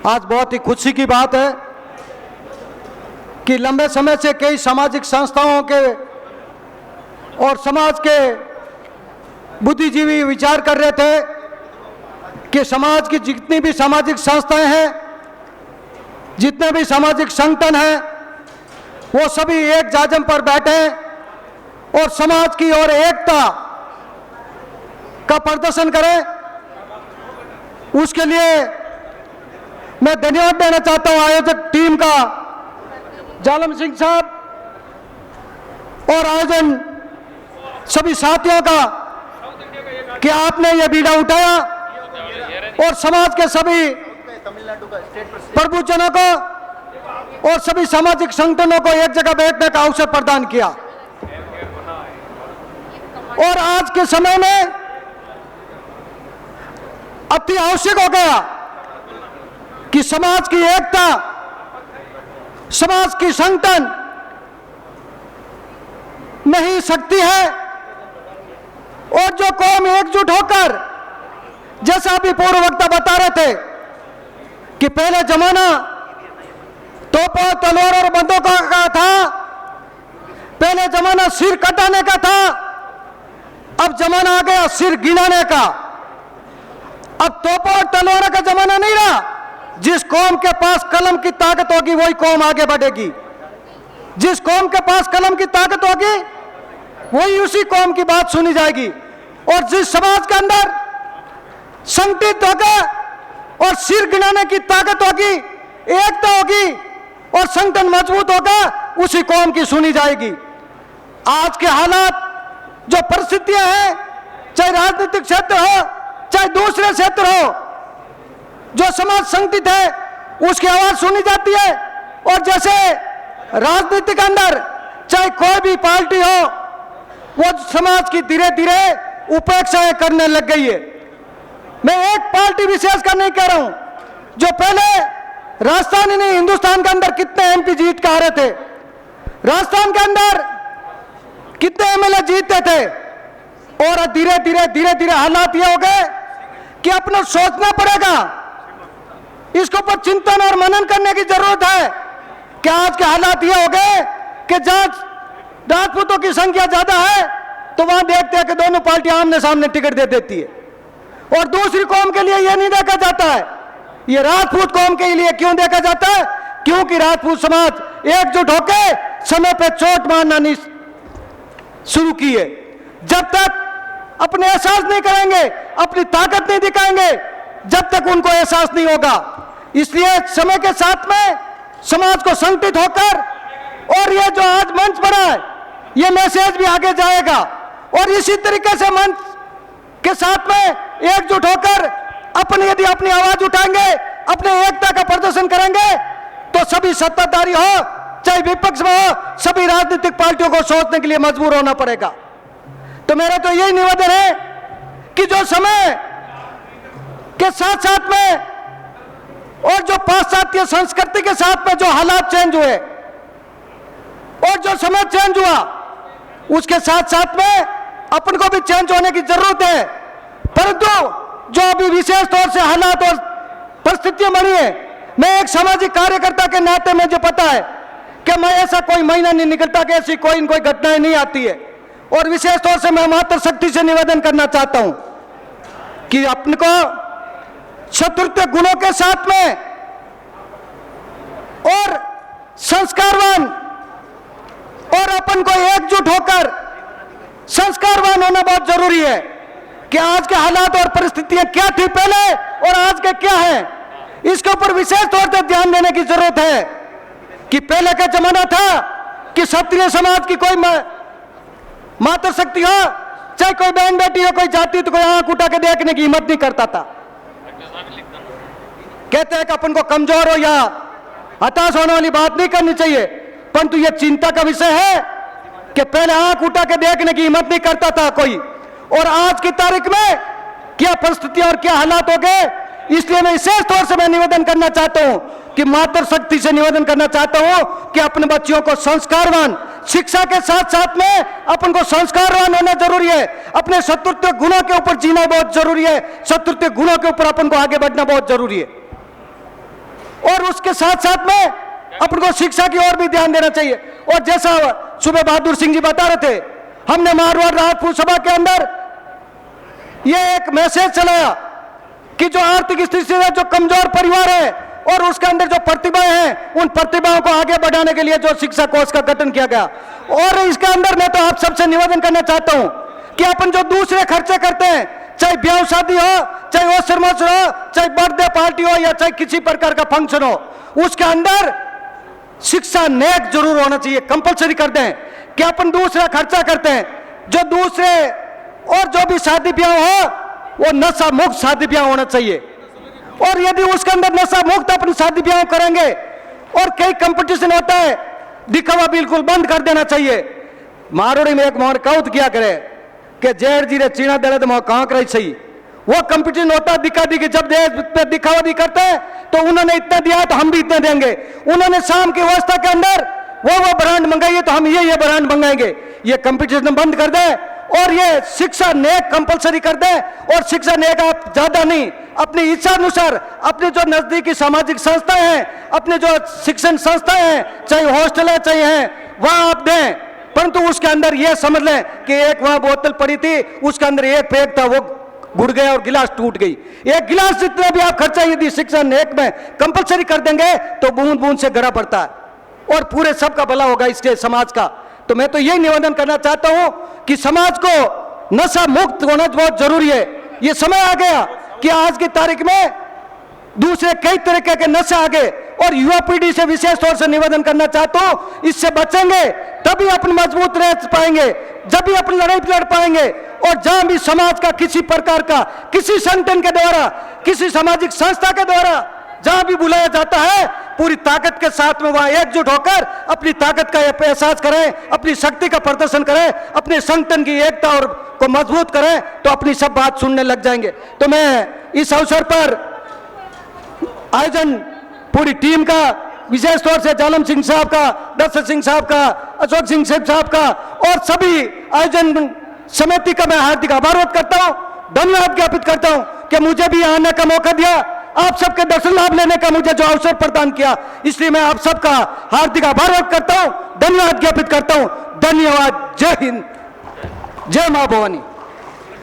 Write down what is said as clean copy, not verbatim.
आज बहुत ही खुशी की बात है कि लंबे समय से कई सामाजिक संस्थाओं के और समाज के बुद्धिजीवी विचार कर रहे थे कि समाज की जितनी भी सामाजिक संस्थाएं हैं, जितने भी सामाजिक संगठन हैं, वो सभी एक जाजम पर बैठे और समाज की और एकता का प्रदर्शन करें। उसके लिए मैं धन्यवाद देना चाहता हूं आयोजक टीम का, जालम सिंह साहब, और आयोजन सभी साथियों का कि आपने यह बीड़ा उठाया और समाज के सभी प्रभुजनों को और सभी सामाजिक संगठनों को एक जगह बैठने का अवसर प्रदान किया। और आज के समय में अति आवश्यक हो गया कि समाज की एकता, समाज की संगठन में ही शक्ति है। और जो कौम एकजुट होकर, जैसा अभी पूर्व वक्ता बता रहे थे कि पहले जमाना तोपों, तलवार और बंदूकों का था, पहले जमाना सिर कटाने का था, अब जमाना आ गया सिर गिनाने का। अब तोपों और तलवार का जमाना नहीं रहा। जिस कौम के पास कलम की ताकत होगी वही कौम आगे बढ़ेगी। जिस कौम के पास कलम की ताकत होगी वही उसी कौम की बात सुनी जाएगी। और जिस समाज के अंदर संगठित होगा और सिर गिनाने की ताकत होगी, एकता होगी और संगठन मजबूत होगा, उसी कौम की सुनी जाएगी। आज के हालात, जो परिस्थितियां हैं, चाहे राजनीतिक क्षेत्र हो चाहे दूसरे क्षेत्र हो, जो समाज संगठित है उसकी आवाज सुनी जाती है। और जैसे राजनीतिक अंदर चाहे कोई भी पार्टी हो, वो समाज की धीरे धीरे उपेक्षाएं करने लग गई है। मैं एक पार्टी विशेष का नहीं कह रहा हूं। जो पहले राजस्थान ही नहीं, हिंदुस्तान के अंदर कितने एमपी जीत के आ रहे थे, राजस्थान के अंदर कितने एमएलए जीतते थे। और धीरे धीरे हालात ये हो गए कि अपना सोचना पड़ेगा, इसके ऊपर चिंतन और मनन करने की जरूरत है कि आज के हालात ये हो गए कि जहां राजपूतों की संख्या ज्यादा है तो वहां देखते हैं कि दोनों पार्टियां आमने सामने टिकट दे देती है। और दूसरी कौम के लिए यह नहीं देखा जाता है, ये राजपूत कौम के लिए क्यों देखा जाता है? क्योंकि राजपूत समाज एकजुट होकर समय पे चोट मारना नहीं शुरू की है। जब तक अपने एहसास नहीं करेंगे, अपनी ताकत नहीं दिखाएंगे, जब तक उनको एहसास नहीं होगा। इसलिए समय के साथ में समाज को संगठित होकर, और ये जो आज मंच बना है, ये मैसेज भी आगे जाएगा। और इसी तरीके से मंच के साथ में एकजुट होकर यदि अपनी आवाज उठाएंगे, अपने एकता का प्रदर्शन करेंगे, तो सभी सत्ताधारी हो चाहे विपक्ष में हो, सभी राजनीतिक पार्टियों को सोचने के लिए मजबूर होना पड़ेगा। तो मेरा तो यही निवेदन है कि जो समय के साथ साथ में और जो पाश्चात्य संस्कृति के साथ में जो हालात चेंज हुए और जो समय चेंज हुआ, उसके साथ साथ में अपन को भी चेंज होने की जरूरत है। परंतु जो अभी विशेष तौर से हालात और परिस्थितियां बनी है, मैं एक सामाजिक कार्यकर्ता के नाते मुझे पता है कि मैं ऐसा कोई महीना नहीं निकलता कि ऐसी कोई न कोई घटनाएं नहीं आती है। और विशेष तौर से मैं मातृशक्ति से निवेदन करना चाहता हूं कि अपन को चतुर्थ गुणों के साथ में और संस्कारवान और अपन को एकजुट होकर संस्कारवान होना बहुत जरूरी है कि आज के हालात और परिस्थितियां क्या थी पहले और आज के क्या है, इसके ऊपर विशेष तौर से ध्यान देने की जरूरत है। कि पहले का जमाना था कि क्षत्रिय समाज की कोई मातृशक्ति हो, चाहे कोई बहन बेटी हो, कोई जाति, तो कोई आंख उठा के देखने की हिम्मत नहीं करता था। कहते हैं कि अपन को कमजोर हो या हताश होने वाली बात नहीं करनी चाहिए, परंतु यह चिंता का विषय है कि पहले आंख उठा के देखने की हिम्मत नहीं करता था कोई। और आज की तारीख में क्या परिस्थितियां और क्या हालात हो गए। इसलिए मैं विशेष तौर से मैं निवेदन करना चाहता हूं कि मातृशक्ति से निवेदन करना चाहता हूं कि अपने बच्चियों को संस्कारवान, शिक्षा के साथ साथ में अपन को संस्कारवान होना जरूरी है। अपने शत्रुत्व गुणों के ऊपर जीना बहुत जरूरी है। शत्रुत्व गुणों के ऊपर अपन को आगे बढ़ना बहुत जरूरी है। और उसके साथ साथ में अपन को शिक्षा की ओर भी ध्यान देना चाहिए। और जैसा सुबह बहादुर सिंह जी बता रहे थे, हमने मारवाड़ राजपूत सभा के अंदर ये एक मैसेज चलाया कि जो आर्थिक स्थिति से जो कमजोर परिवार है और उसके अंदर जो प्रतिभाएं हैं, उन प्रतिभाओं को आगे बढ़ाने के लिए जो शिक्षा कोष का गठन किया गया। और इसके अंदर मैं तो आप सबसे निवेदन करना चाहता हूं कि अपन जो दूसरे खर्चे करते हैं, चाहे ब्याह शादी हो, चाहे ओसर मोसर हो, चाहे बर्थडे पार्टी हो, या चाहे किसी प्रकार का फंक्शन हो, उसके अंदर शिक्षा नेक जरूर होना चाहिए। कंपलसरी कर दें कि अपन दूसरा खर्चा करते हैं, जो दूसरे और जो भी शादी ब्याह हो वो नशा मुक्त शादी ब्याह होना चाहिए। और यदि उसके अंदर नशा मुक्त अपनी शादी ब्याह करेंगे और कई कंपटीशन होता है, दिखावा बिल्कुल बंद कर देना चाहिए। मारोड़ी में एक मोहन कौत किया करे कि जेड़ जी रे चीना दे तो कहाँ करे सही, वो कंपटीशन होता है दिखा दी कि जब देश पे दिखावा भी करते हैं तो उन्होंने इतना दिया तो हम भी इतना देंगे। उन्होंने शाम की व्यवस्था के अंदर वो ब्रांड मंगाइए तो हम ये ब्रांड मंगाएंगे। ये कंपटीशन बंद कर दे और ये शिक्षा नेक कंपलसरी कर दे। और शिक्षा नेक आप ज्यादा नहीं, अपनी इच्छा अनुसार अपने जो नजदीकी सामाजिक संस्थाएं हैं, अपने जो शिक्षण संस्थाएं हैं, चाहे हॉस्टल है चाहे हैं, वहां आप दें। परंतु उसके अंदर यह समझ लें कि एक वहां बोतल पड़ी थी, उसके अंदर एक पैक था, वो गुड़ गया और गिलास टूट गई। एक गिलास जितना भी आप खर्चा यदि शिक्षा नेक में कंपलसरी कर देंगे तो बूंद बूंद से गड़ा पड़ता है और पूरे सबका भला होगा इसके समाज का। तो मैं तो यही निवेदन करना चाहता हूं कि समाज को नशा मुक्त होना बहुत जरूरी है। ये समय आ गया कि आज की तारीख में दूसरे कई तरीके के नशे आ गए और युवा पीढ़ी से विशेष तौर से निवेदन करना चाहता हूं, इससे बचेंगे तभी अपन मजबूत रह पाएंगे, जब भी अपन लड़ाई लड़ पाएंगे। और जहां भी समाज का किसी प्रकार का, किसी संगठन के द्वारा, किसी सामाजिक संस्था के द्वारा जहां भी बुलाया जाता है, पूरी ताकत के साथ में वहां एकजुट होकर अपनी ताकत का एहसास करें, अपनी शक्ति का प्रदर्शन करें, अपने संगठन की एकता और को मजबूत करें, तो अपनी सब बात सुनने लग जाएंगे। तो मैं इस अवसर पर आयोजन पूरी टीम का, विशेष तौर से जालम सिंह साहब का, दशरथ सिंह साहब का, अशोक सिंह साहब का और सभी आयोजन समिति का मैं हार्दिक आभार व्यक्त करता हूं, धन्यवाद ज्ञापित करता हूं कि मुझे भी आने का मौका दिया, आप सबके दर्शन लाभ लेने का मुझे जो अवसर प्रदान किया, इसलिए मैं आप सबका हार्दिक आभार व्यक्त करता हूं, धन्यवाद ज्ञापित करता हूं। धन्यवाद। जय हिंद, जय मां भवानी।